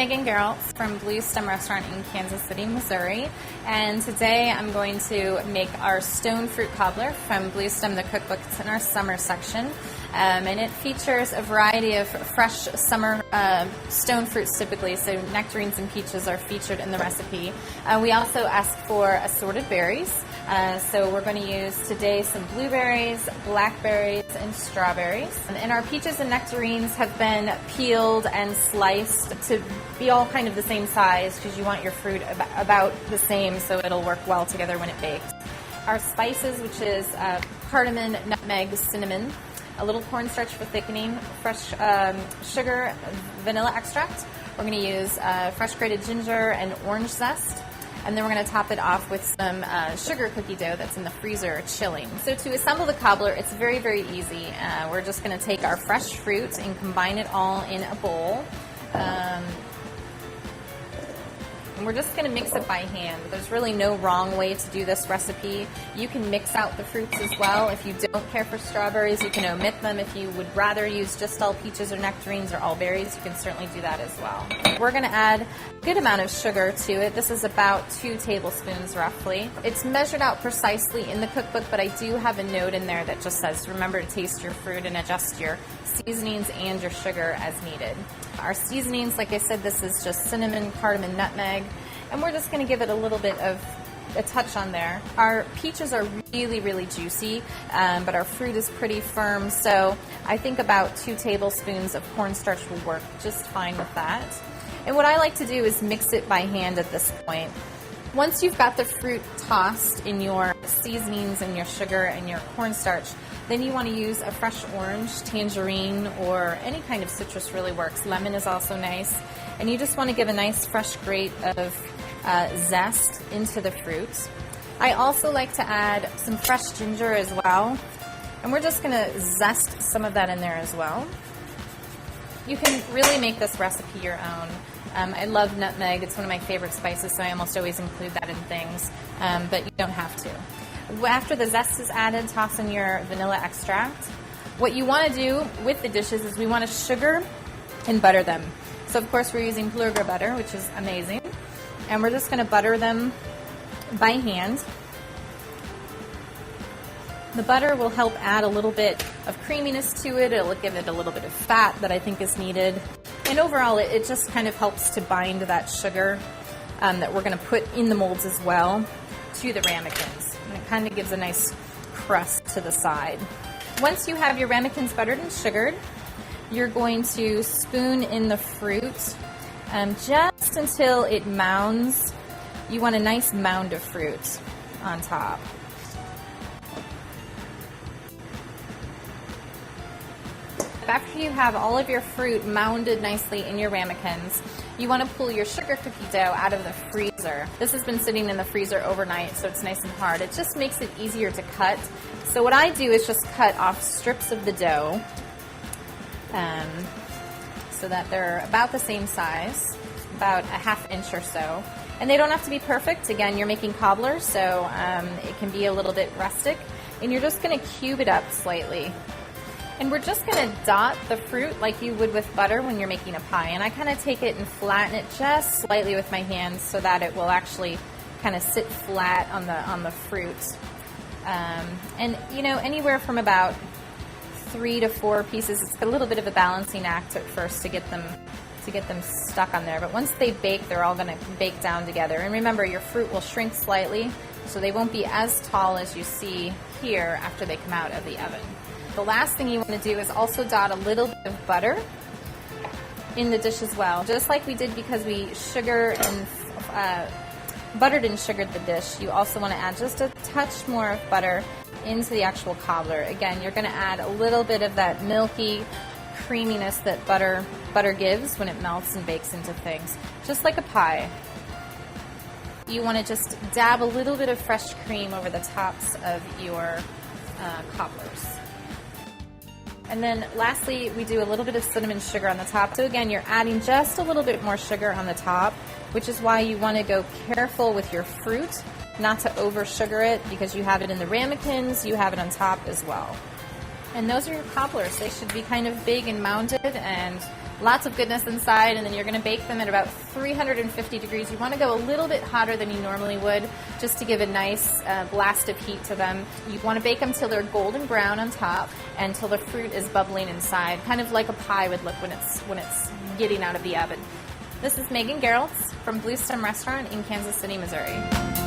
Megan Geralt from Bluestem Restaurant in Kansas City, Missouri, and today I'm going to make our stone fruit cobbler from Bluestem, the cookbook. It's in our summer section, and it features a variety of fresh summer stone fruits typically, so nectarines and peaches are featured in the recipe. We also ask for assorted berries. So we're going to use today some blueberries, blackberries, and strawberries. And our peaches and nectarines have been peeled and sliced to be all kind of the same size because you want your fruit about the same so it'll work well together when it bakes. Our spices, which is cardamom, nutmeg, cinnamon, a little cornstarch for thickening, fresh sugar, vanilla extract. We're going to use fresh grated ginger and orange zest. And then we're going to top it off with some sugar cookie dough that's in the freezer chilling. So to assemble the cobbler, it's very, very easy. We're just going to take our fresh fruit and combine it all in a bowl. And we're just going to mix it by hand. There's really no wrong way to do this recipe. You can mix out the fruits as well. If you don't care for strawberries, you can omit them. If you would rather use just all peaches or nectarines or all berries, you can certainly do that as well. We're going to add a good amount of sugar to it. This is about 2 tablespoons roughly. It's measured out precisely in the cookbook, but I do have a note in there that just says, remember to taste your fruit and adjust your seasonings and your sugar as needed. Our seasonings, like I said, this is just cinnamon, cardamom, nutmeg, and we're just going to give it a little bit of a touch on there. Our peaches are really, really juicy, but our fruit is pretty firm, so I think about 2 tablespoons of cornstarch will work just fine with that. And what I like to do is mix it by hand at this point. Once you've got the fruit tossed in your seasonings and your sugar and your cornstarch, then you want to use a fresh orange, tangerine, or any kind of citrus really works. Lemon is also nice. And you just want to give a nice fresh grate of zest into the fruit. I also like to add some fresh ginger as well. And we're just going to zest some of that in there as well. You can really make this recipe your own. I love nutmeg. It's one of my favorite spices, so I almost always include that in things, but you don't have to. After the zest is added, toss in your vanilla extract. What you want to do with the dishes is we want to sugar and butter them. So of course we're using Plugra butter, which is amazing, and we're just going to butter them by hand. The butter will help add a little bit of creaminess to it. It'll give it a little bit of fat that I think is needed. And overall, it just kind of helps to bind that sugar that we're going to put in the molds as well to the ramekins. And it kind of gives a nice crust to the side. Once you have your ramekins buttered and sugared, you're going to spoon in the fruit just until it mounds. You want a nice mound of fruit on top. After you have all of your fruit mounded nicely in your ramekins, you want to pull your sugar cookie dough out of the freezer. This has been sitting in the freezer overnight, so it's nice and hard. It just makes it easier to cut. So what I do is just cut off strips of the dough so that they're about the same size, about a ½ inch or so. And they don't have to be perfect. Again, you're making cobblers, so it can be a little bit rustic. And you're just going to cube it up slightly. And we're just going to dot the fruit like you would with butter when you're making a pie. And I kind of take it and flatten it just slightly with my hands so that it will actually kind of sit flat on the fruit. And you know, anywhere from about 3 to 4 pieces. It's a little bit of a balancing act at first to get them stuck on there. But once they bake, they're all going to bake down together. And remember, your fruit will shrink slightly, so they won't be as tall as you see here after they come out of the oven. The last thing you want to do is also dot a little bit of butter in the dish as well. Just like we did because we buttered and sugared the dish, you also want to add just a touch more of butter into the actual cobbler. Again, you're going to add a little bit of that milky creaminess that butter gives when it melts and bakes into things, just like a pie. You want to just dab a little bit of fresh cream over the tops of your cobblers. And then lastly, we do a little bit of cinnamon sugar on the top. So again, you're adding just a little bit more sugar on the top, which is why you want to go careful with your fruit, not to over sugar it, because you have it in the ramekins, you have it on top as well. And those are your cobblers. They should be kind of big and mounded, and Lots of goodness inside, and then you're going to bake them at about 350 degrees. You want to go a little bit hotter than you normally would, just to give a nice blast of heat to them. You want to bake them till they're golden brown on top and till the fruit is bubbling inside, kind of like a pie would look when it's getting out of the oven. This is Megan Gerolds from Bluestem Restaurant in Kansas City, Missouri.